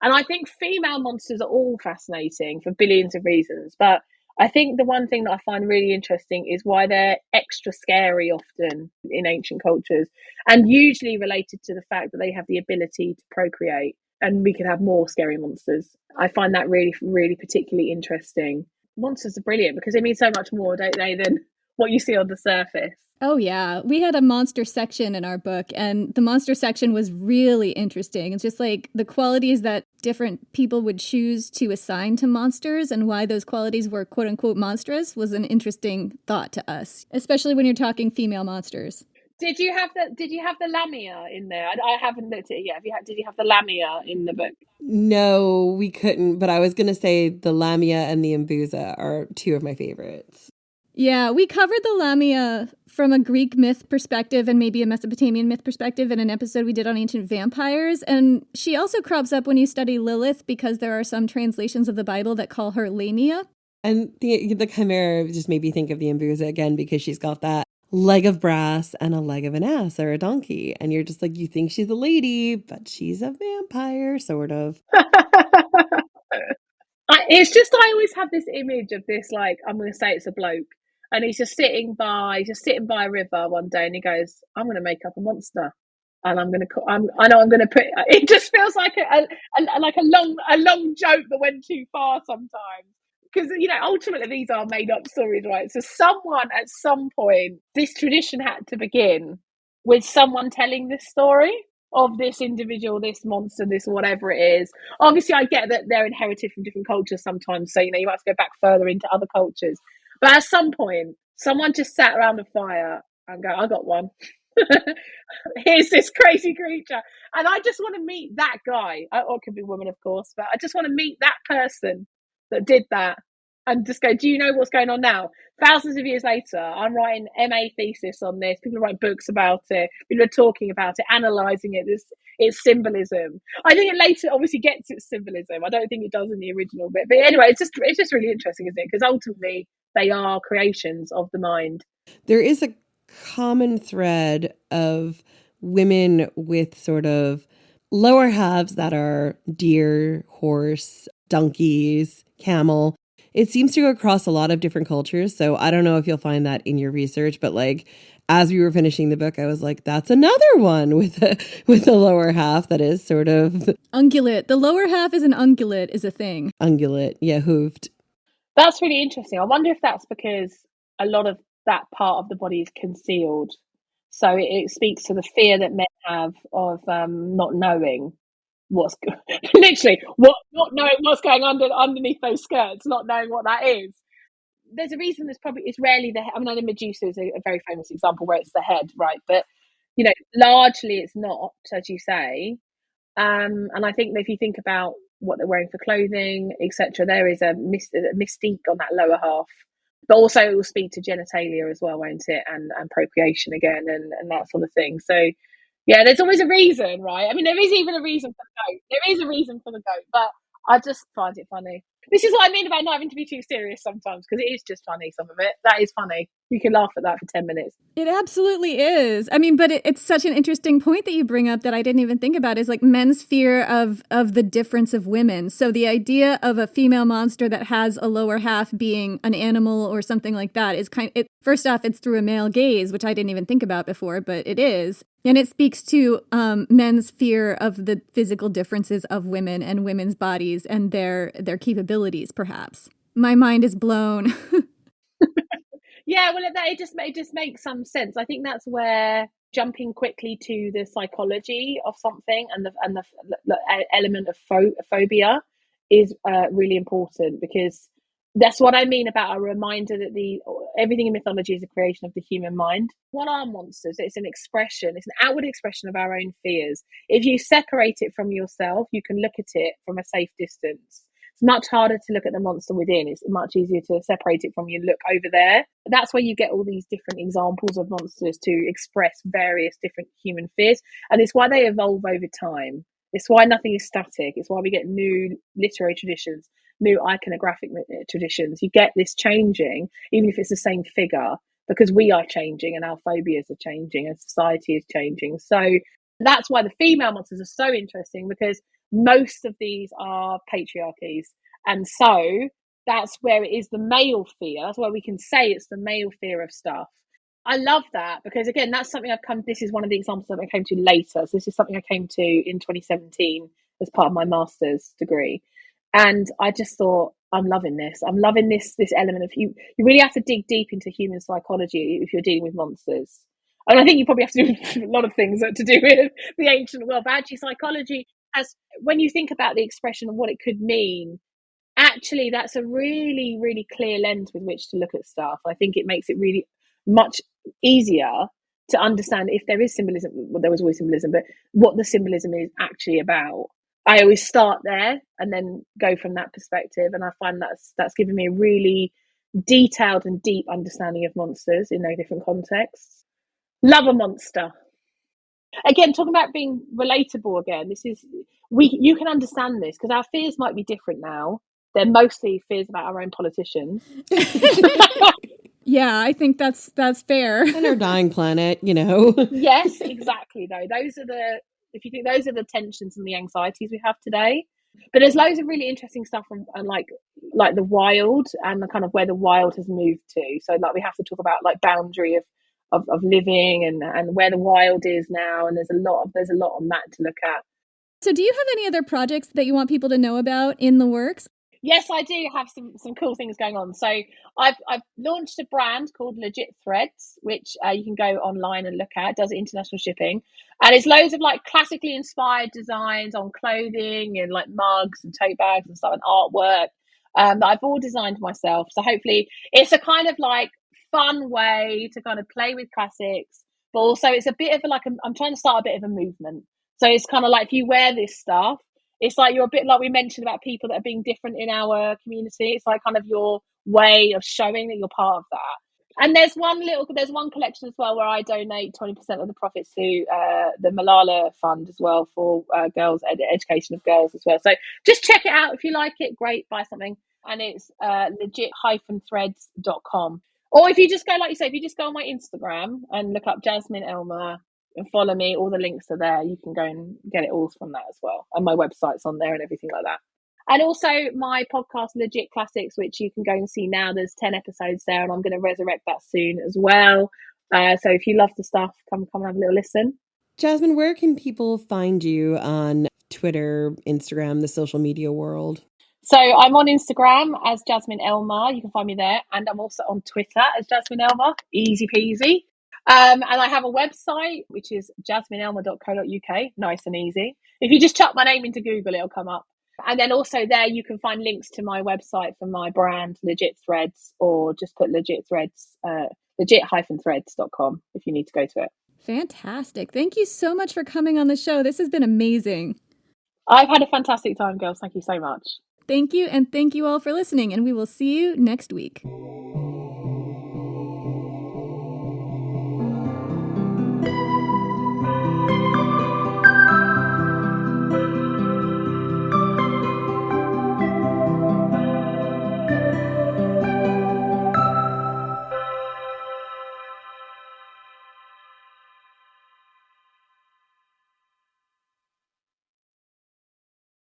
And I think female monsters are all fascinating for billions of reasons. But I think the one thing that I find really interesting is why they're extra scary often in ancient cultures, and usually related to the fact that they have the ability to procreate, and we could have more scary monsters. I find that really, really particularly interesting. Monsters are brilliant because they mean so much more, don't they, than what you see on the surface. Oh, yeah. We had a monster section in our book, and the monster section was really interesting. It's just like the qualities that different people would choose to assign to monsters and why those qualities were quote unquote monstrous was an interesting thought to us, especially when you're talking female monsters. Did you have the lamia in there? I haven't looked at it yet. Did you have the lamia in the book? No, we couldn't. But I was going to say the lamia and the embusa are two of my favorites. Yeah, we covered the lamia from a Greek myth perspective and maybe a Mesopotamian myth perspective in an episode we did on ancient vampires. And she also crops up when you study Lilith because there are some translations of the Bible that call her Lamia. And the chimera just made me think of the embusa again because she's got that leg of brass and a leg of an ass or a donkey. And you're just like, you think she's a lady, but she's a vampire, sort of. It's just I always have this image of this, like, I'm going to say it's a bloke. And he's just sitting by a river one day, and he goes, "I'm going to make up a monster, and I'm going to put." It just feels like a long joke that went too far sometimes, because ultimately these are made up stories, right? So someone at some point, this tradition had to begin with someone telling this story of this individual, this monster, this whatever it is. Obviously, I get that they're inherited from different cultures sometimes, so you might have to go back further into other cultures. But at some point, someone just sat around a fire and go, "I got one. Here's this crazy creature." And I just want to meet that guy. Or it could be a woman, of course, but I just want to meet that person that did that and just go, "Do you know what's going on now?" Thousands of years later, I'm writing MA thesis on this. People write books about it. People are talking about it, analysing it, its symbolism. I think it later obviously gets its symbolism. I don't think it does in the original bit. But anyway, it's just really interesting, isn't it? Because ultimately, they are creations of the mind. There is a common thread of women with sort of lower halves that are deer, horse, donkeys, camel. It seems to go across a lot of different cultures. So I don't know if you'll find that in your research, but like as we were finishing the book, I was like, that's another one with a lower half that is sort of ungulate. The lower half is an ungulate is a thing. Ungulate, yeah, hooved. That's really interesting. I wonder if that's because a lot of that part of the body is concealed. So it speaks to the fear that men have of not knowing what's literally not knowing what's going underneath those skirts, not knowing what that is. There's a reason. It's rarely the head. I know Medusa is a very famous example where it's the head, right? But largely it's not, as you say. And I think that if you think about what they're wearing for clothing, etc., there is a mystique on that lower half. But also it will speak to genitalia as well, won't it? And procreation again and that sort of thing. So yeah, there's always a reason, right? I mean, there is even a reason for the goat. There is a reason for the goat, but I just find it funny. This is what I mean about not having to be too serious sometimes, because it is just funny, some of it. That is funny. You can laugh at that for 10 minutes. It absolutely is. I mean, but it's such an interesting point that you bring up that I didn't even think about is like men's fear of the difference of women. So the idea of a female monster that has a lower half being an animal or something like that is first off, it's through a male gaze, which I didn't even think about before, but it is. And it speaks to men's fear of the physical differences of women and women's bodies and their capabilities, perhaps. My mind is blown. Yeah, well, it just makes some sense. I think that's where jumping quickly to the psychology of something and the element of phobia is really important, because That's what I mean about a reminder that everything in mythology is a creation of the human mind. What are monsters? It's an expression, it's an outward expression of our own fears. If you separate it from yourself, you can look at it from a safe distance. It's much harder to look at the monster within. It's much easier to separate it from you, look over there. That's where you get all these different examples of monsters to express various different human fears. And it's why they evolve over time. It's why nothing is static. It's why we get new literary traditions, new iconographic traditions. You get this changing, even if it's the same figure, because we are changing and our phobias are changing and society is changing. So that's why the female monsters are so interesting, because most of these are patriarchies. And so that's where it is the male fear. That's where we can say it's the male fear of stuff. I love that, because again, that's something this is one of the examples that I came to later. So this is something I came to in 2017 as part of my master's degree. And I just thought, I'm loving this. I'm loving this element of you really have to dig deep into human psychology if you're dealing with monsters. And I think you probably have to do a lot of things to do with the ancient world. But actually, psychology when you think about the expression of what it could mean, actually, that's a really, really clear lens with which to look at stuff. I think it makes it really much easier to understand if there is symbolism. Well, there was always symbolism, but what the symbolism is actually about. I always start there and then go from that perspective. And I find that's given me a really detailed and deep understanding of monsters in those different contexts. Love a monster. Again, talking about being relatable again, you can understand this because our fears might be different now. They're mostly fears about our own politicians. Yeah, I think that's fair. And our dying planet, Yes, exactly. Though if you think those are the tensions and the anxieties we have today. But there's loads of really interesting stuff from like the wild and the kind of where the wild has moved to. So like we have to talk about like boundary of living and where the wild is now, and there's a lot on that to look at. So do you have any other projects that you want people to know about in the works? Yes, I do have some cool things going on. So I've launched a brand called Legit Threads, which you can go online and look at. It does international shipping, and it's loads of like classically inspired designs on clothing and like mugs and tote bags and stuff, and artwork that I've all designed myself. So hopefully it's a kind of like fun way to kind of play with classics, but also it's a bit of I'm trying to start a bit of a movement. So it's kind of like if you wear this stuff, it's like you're a bit like we mentioned about people that are being different in our community. It's like kind of your way of showing that you're part of that. And there's one collection as well where I donate 20% of the profits to the Malala Fund as well for girls, education of girls as well. So just check it out. If you like it, great, buy something. And it's legit-threads.com. Or if you just go, like you say, if you just go on my Instagram and look up Jasmine Elmer and follow me, all the links are there. You can go and get it all from that as well. And my website's on there and everything like that. And also my podcast, Legit Classics, which you can go and see now. There's 10 episodes there, and I'm going to resurrect that soon as well. So if you love the stuff, come and have a little listen. Jasmine, where can people find you on Twitter, Instagram, the social media world? So I'm on Instagram as Jasmine Elmer. You can find me there. And I'm also on Twitter as Jasmine Elmer. Easy peasy. And I have a website, which is jasmineelmer.co.uk. Nice and easy. If you just chuck my name into Google, it'll come up. And then also there you can find links to my website for my brand, Legit Threads, or just put Legit Threads, legit-threads.com if you need to go to it. Fantastic. Thank you so much for coming on the show. This has been amazing. I've had a fantastic time, girls. Thank you so much. Thank you, and thank you all for listening, and we will see you next week.